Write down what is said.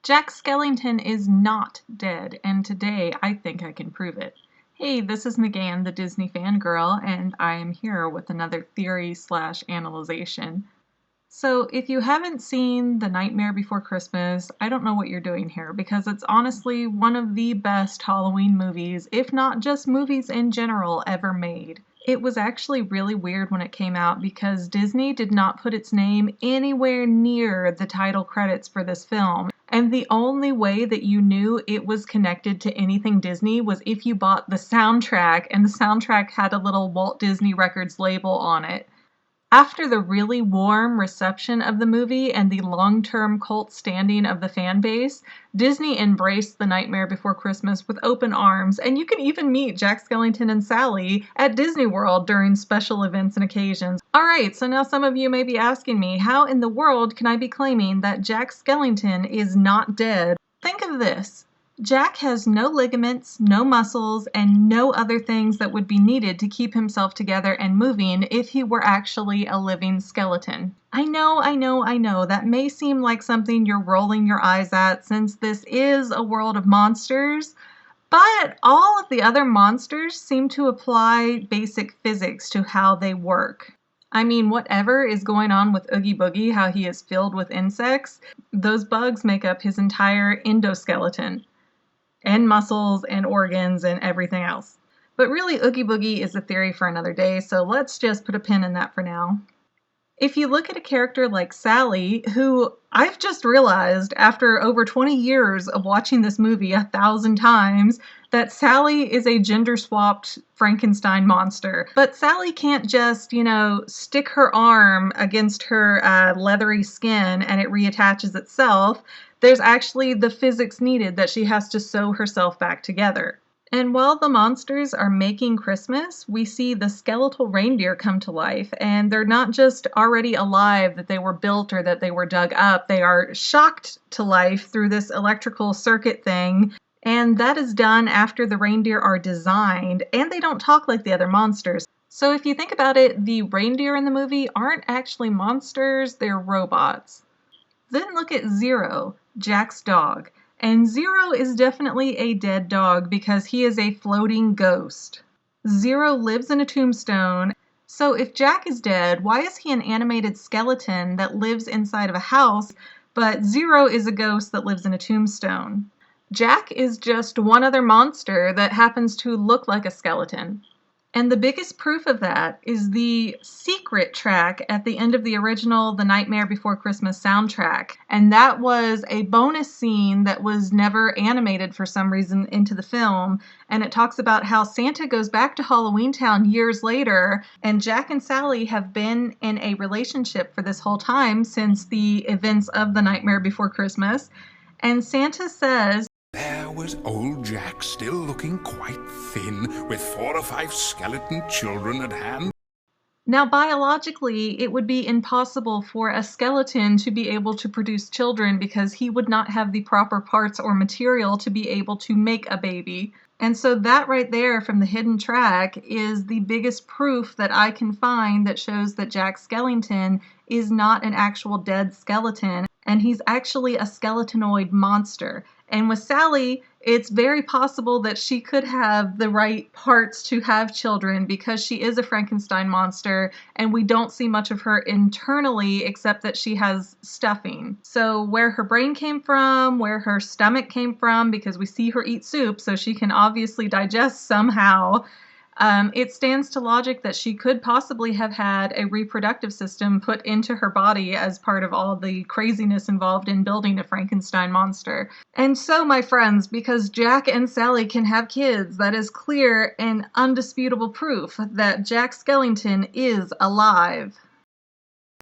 Jack Skellington is not dead, and today I think I can prove it. Hey, this is Megan, the Disney Fangirl, and I am here with another theory/analyzation. So if you haven't seen The Nightmare Before Christmas, I don't know what you're doing here, because it's honestly one of the best Halloween movies, if not just movies in general, ever made. It was actually really weird when it came out because Disney did not put its name anywhere near the title credits for this film. And the only way that you knew it was connected to anything Disney was if you bought the soundtrack, and the soundtrack had a little Walt Disney Records label on it. After the really warm reception of the movie and the long-term cult standing of the fan base, Disney embraced The Nightmare Before Christmas with open arms, and you can even meet Jack Skellington and Sally at Disney World during special events and occasions. Alright, so now some of you may be asking me, how in the world can I be claiming that Jack Skellington is not dead? Think of this. Jack has no ligaments, no muscles, and no other things that would be needed to keep himself together and moving if he were actually a living skeleton. I know, that may seem like something you're rolling your eyes at since this is a world of monsters, but all of the other monsters seem to apply basic physics to how they work. I mean, whatever is going on with Oogie Boogie, how he is filled with insects, those bugs make up his entire endoskeleton. And muscles and organs and everything else. But really, Oogie Boogie is a theory for another day, so let's just put a pin in that for now. If you look at a character like Sally, who I've just realized after over 20 years of watching this movie 1,000 times, that Sally is a gender-swapped Frankenstein monster. But Sally can't just, stick her arm against her leathery skin and it reattaches itself. There's actually the physics needed that she has to sew herself back together. And while the monsters are making Christmas, we see the skeletal reindeer come to life, and they're not just already alive, that they were built or that they were dug up. They are shocked to life through this electrical circuit thing, and that is done after the reindeer are designed, and they don't talk like the other monsters. So if you think about it, the reindeer in the movie aren't actually monsters, they're robots. Then look at Zero, Jack's dog. And Zero is definitely a dead dog because he is a floating ghost. Zero lives in a tombstone, so if Jack is dead, why is he an animated skeleton that lives inside of a house, but Zero is a ghost that lives in a tombstone? Jack is just one other monster that happens to look like a skeleton. And the biggest proof of that is the secret track at the end of the original The Nightmare Before Christmas soundtrack. And that was a bonus scene that was never animated for some reason into the film. And it talks about how Santa goes back to Halloween Town years later, and Jack and Sally have been in a relationship for this whole time since the events of The Nightmare Before Christmas. And Santa says, "There was old Jack, still looking quite thin, with 4 or 5 skeleton children at hand." Now, biologically, it would be impossible for a skeleton to be able to produce children because he would not have the proper parts or material to be able to make a baby. And so that right there from the hidden track is the biggest proof that I can find that shows that Jack Skellington is not an actual dead skeleton, and he's actually a skeletanoid monster. And with Sally, it's very possible that she could have the right parts to have children because she is a Frankenstein monster, and we don't see much of her internally except that she has stuffing. So where her brain came from, where her stomach came from, because we see her eat soup, so she can obviously digest somehow, it stands to logic that she could possibly have had a reproductive system put into her body as part of all the craziness involved in building a Frankenstein monster. And so, my friends, because Jack and Sally can have kids, that is clear and undisputable proof that Jack Skellington is alive.